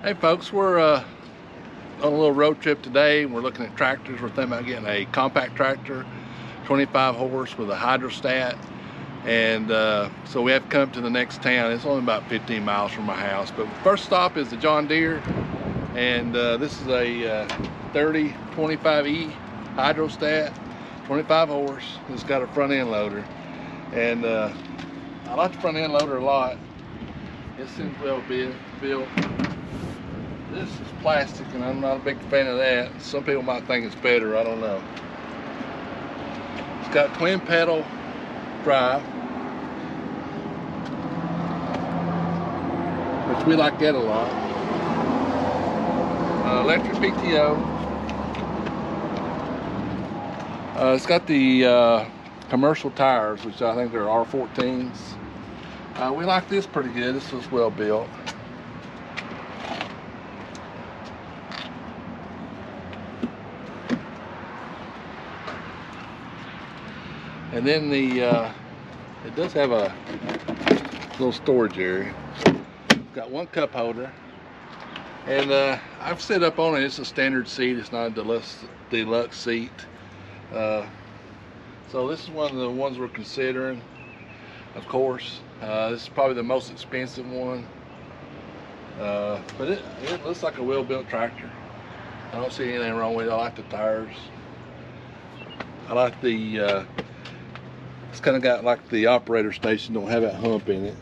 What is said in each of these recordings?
Hey folks, we're on a little road trip today. We're looking at tractors. We're thinking about getting a compact tractor, 25 horse with a hydrostat. And so we have to come up to the next town. It's only about 15 miles from my house. But first stop is the John Deere. And this is a 3025E hydrostat, 25 horse. It's got a front end loader. And I like the front end loader a lot. It seems well built. This is plastic and I'm not a big fan of that. Some people might think it's better, I don't know. It's got twin pedal drive, which we like that a lot. Electric PTO. It's got the commercial tires, which I think they're R14s. We like this pretty good. This was well built. And then it does have a little storage area. Got one cup holder, and I've set up on it. It's a standard seat. It's not a deluxe seat. So this is one of the ones we're considering. Of course, this is probably the most expensive one, but it looks like a well-built tractor. I don't see anything wrong with it. I like the tires. I like the it's kind of got like the operator station, don't have that hump in it.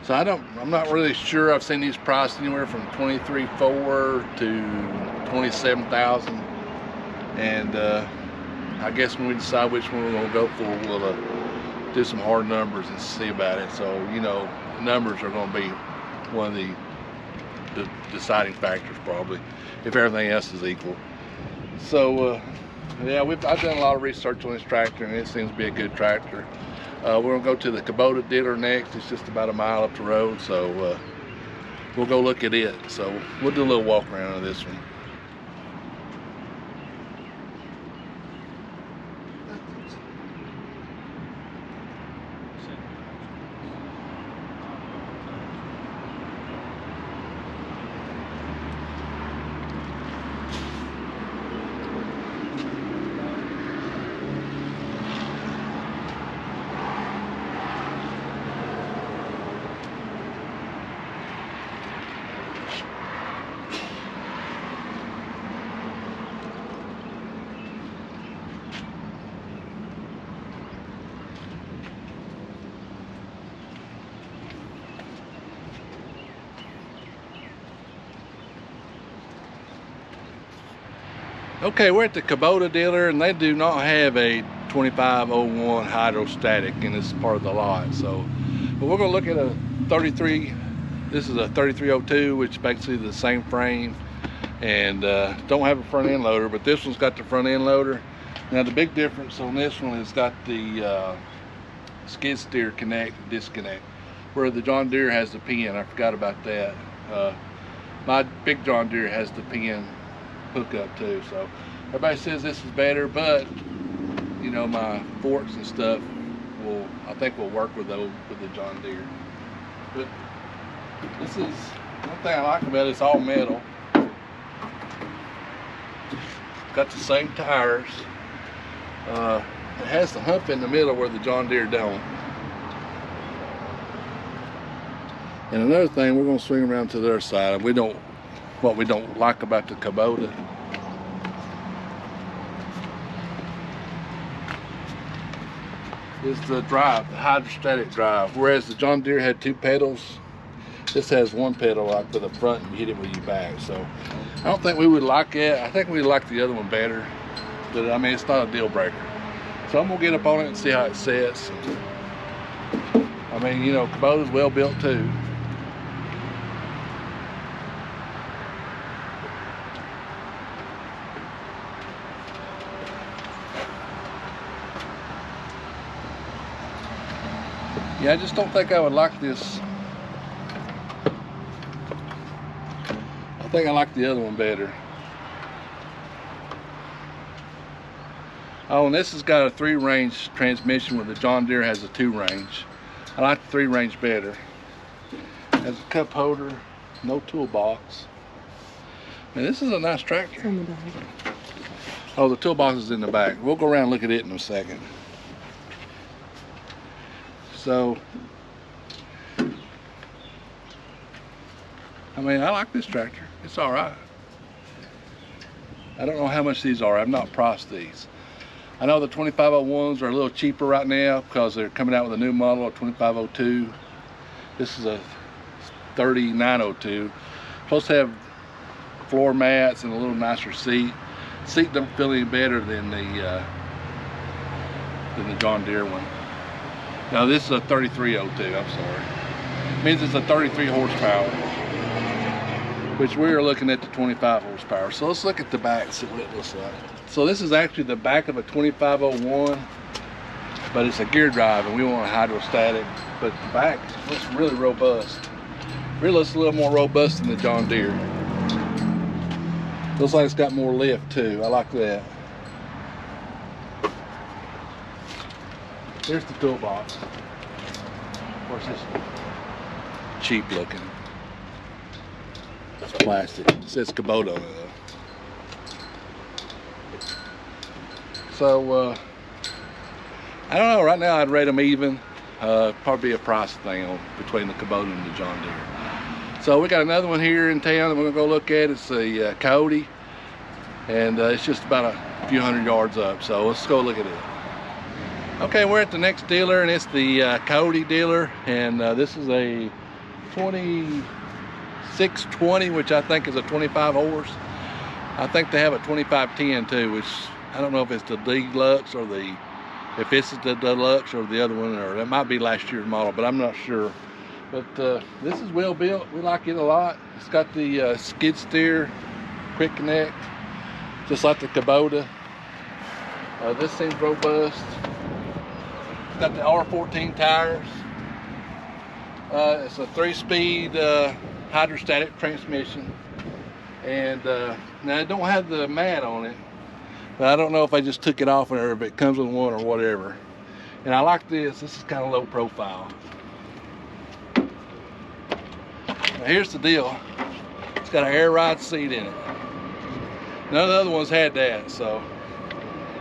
So I'm not really sure. I've seen these priced anywhere from $23,400 to $27,000, and I guess when we decide which one we're going to go for, we'll do some hard numbers and see about it. So you know, numbers are going to be one of the deciding factors probably, if everything else is equal. So yeah, I've done a lot of research on this tractor, and it seems to be a good tractor. We're gonna go to the Kubota dealer next. It's just about a mile up the road, so we'll go look at it. So we'll do a little walk around of this one. Okay, we're at the Kubota dealer, and they do not have a 2501 hydrostatic in this part of the lot. So, but we're going to look at a 33. This is a 3302, which is basically the same frame, and don't have a front end loader. But this one's got the front end loader. Now the big difference on this one is got the skid steer connect, disconnect, where the John Deere has the pin. I forgot about that. My big John Deere has the pin hookup too. So everybody says this is better, but you know, my forks and stuff I think will work with those with the John Deere. But this is one thing I like about it. It's all metal. Got the same tires. It has the hump in the middle where the John Deere don't. And another thing, we're going to swing around to the other side. What we don't like about the Kubota is the drive, the hydrostatic drive. Whereas the John Deere had two pedals, this has one pedal, like to the front, and you hit it with your back. So I don't think we would like it. I think we like the other one better, but I mean, it's not a deal breaker. So I'm gonna get up on it and see how it sets. I mean, you know, Kubota's well built too. Yeah, I just don't think I would like this. I think I like the other one better. Oh, and this has got a 3-range transmission where the John Deere has a 2-range. I like the 3-range better. Has a cup holder, no toolbox. Man, this is a nice tractor. It's on the back. Oh, the toolbox is in the back. We'll go around and look at it in a second. So, I mean, I like this tractor. It's all right. I don't know how much these are. I've not priced these. I know the 2501s are a little cheaper right now because they're coming out with a new model of 2502. This is a 3902. Supposed to have floor mats and a little nicer seat. Seat don't feel any better than the John Deere one. Now this is a 3302. I'm sorry. It means it's a 33 horsepower, which we are looking at the 25 horsepower. So let's look at the back and see what it looks like. So this is actually the back of a 2501, but it's a gear drive and we want a hydrostatic. But the back looks really robust. Really looks a little more robust than the John Deere. Looks like it's got more lift too. I like that. Here's the toolbox. Of course, it's cheap looking. It's plastic. It says Kubota on it though. So, I don't know. Right now, I'd rate them even. Probably a price thing between the Kubota and the John Deere. So we got another one here in town that we're gonna go look at. It's the Coyote, and it's just about a few hundred yards up. So let's go look at it. Okay, we're at the next dealer, and it's the Coyote dealer, and this is a 2620, which I think is a 25 horse. I think they have a 2510 too, which I don't know if it's the deluxe or if it's the deluxe or the other one, or it might be last year's model, but I'm not sure. But this is well built. We like it a lot. It's got the skid steer, quick connect, just like the Kubota. This seems robust. It's got the R14 tires. It's a 3-speed hydrostatic transmission. And now it don't have the mat on it, but I don't know if I just took it off or if it comes with one or whatever. And I like this. This is kind of low profile. Now here's the deal. It's got an air ride seat in it. None of the other ones had that, so.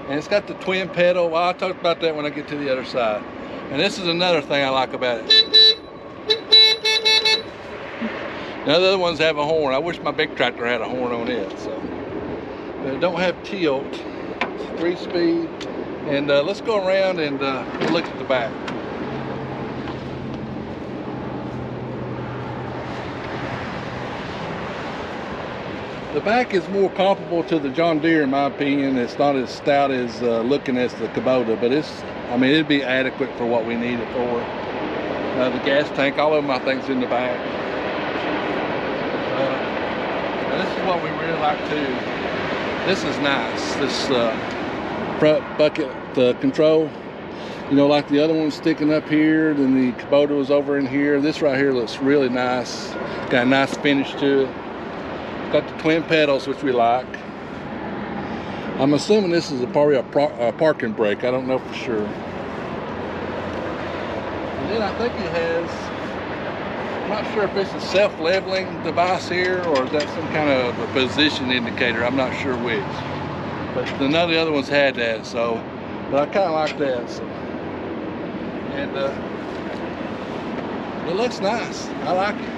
And it's got the twin pedal. Well, I'll talk about that when I get to the other side. And this is another thing I like about it. None of the other ones have a horn. I wish my big tractor had a horn on it. So, but it don't have tilt. It's 3-speed. And let's go around and look at the back. The back is more comparable to the John Deere in my opinion. It's not as stout as looking as the Kubota, but I mean, it'd be adequate for what we need it for. The gas tank, all of them I think is in the back. This is what we really like too. This is nice. This front bucket control. You know, like the other one sticking up here, then the Kubota was over in here. This right here looks really nice. Got a nice finish to it. Got the twin pedals, which we like. I'm assuming this is probably a parking brake. I don't know for sure. And then I think it has, I'm not sure if it's a self-leveling device here or is that some kind of a position indicator. I'm not sure which. But none of the other ones had that, so, but I kind of like that. So. And it looks nice. I like it.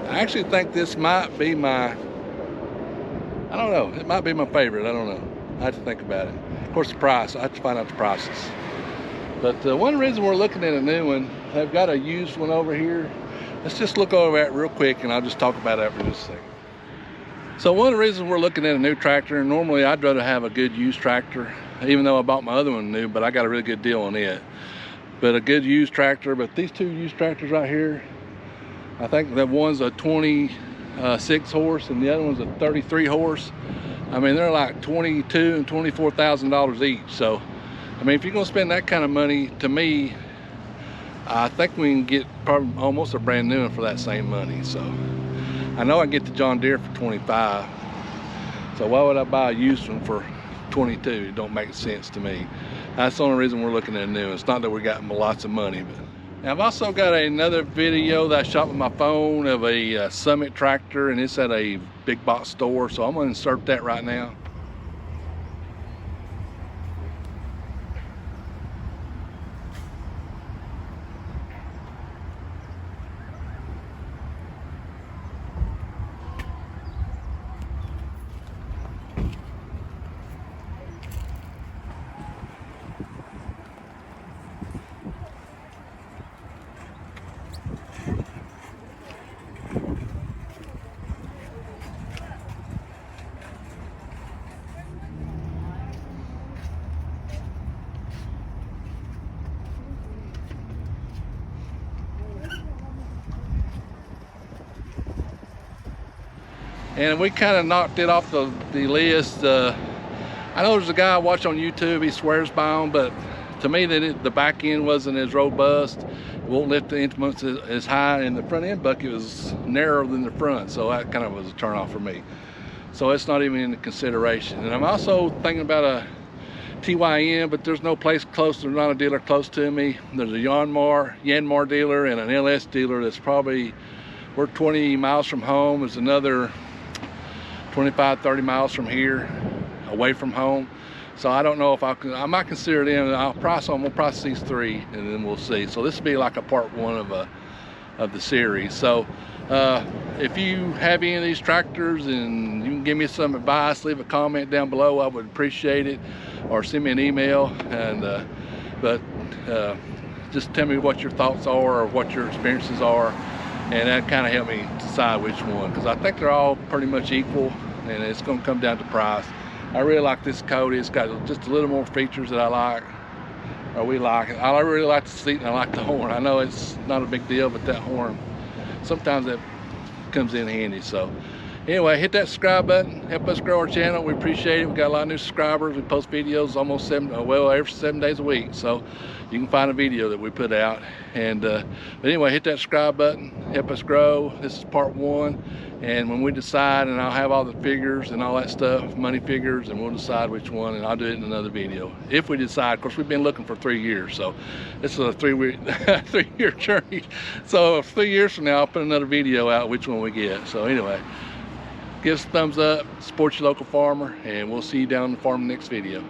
I actually think this might be my, I don't know, it might be my favorite. I don't know. I have to think about it. Of course, the price, I have to find out the prices. But one reason we're looking at a new one, they've got a used one over here. Let's just look over that real quick and I'll just talk about that for just a second. So one of the reasons we're looking at a new tractor, and normally I'd rather have a good used tractor, even though I bought my other one new, but I got a really good deal on it. But a good used tractor, but these two used tractors right here, I think that one's a 26 horse and the other one's a 33 horse. I mean, they're like $22,000 and $24,000 each. So, I mean, if you're gonna spend that kind of money, to me, I think we can get probably almost a brand new one for that same money. So I know I can get the John Deere for 25. So why would I buy a used one for 22? It don't make sense to me. That's the only reason we're looking at a new one. It's not that we got lots of money, but now I've also got another video that I shot with my phone of a Summit tractor, and it's at a big box store. So I'm gonna insert that right now. And we kind of knocked it off the list. I know there's a guy I watch on YouTube, he swears by them, but to me the back end wasn't as robust. It won't lift the instruments as high, and the front end bucket was narrower than the front, so that kind of was a turn off for me. So it's not even in consideration. And I'm also thinking about a TYN, but there's no place close, there's not a dealer close to me. There's a Yanmar dealer and an LS dealer that's probably, we're 20 miles from home. There's another 25-30 miles from here, away from home. So I don't know if I might consider them. We'll price these three, and then we'll see. So this will be like a part one of the series. So if you have any of these tractors and you can give me some advice, leave a comment down below. I would appreciate it, or send me an email. And just tell me what your thoughts are or what your experiences are. And that kind of helped me decide which one, because I think they're all pretty much equal, and it's going to come down to price. I really like this Coyote. It's got just a little more features that I like, or we like. I really like the seat and I like the horn. I know it's not a big deal, but that horn, sometimes that comes in handy. So anyway, hit that subscribe button, help us grow our channel. We appreciate it. We got a lot of new subscribers. We post videos almost every 7 days a week, so you can find a video that we put out. And but anyway, hit that subscribe button, help us grow. This is part one, and when we decide, and I'll have all the figures and all that stuff, money figures, and we'll decide which one, and I'll do it in another video if we decide. Of course, we've been looking for 3 years, so this is a 3-year journey. So 3 years from now, I'll put another video out which one we get. So anyway, give us a thumbs up, support your local farmer, and we'll see you down on the farm next video.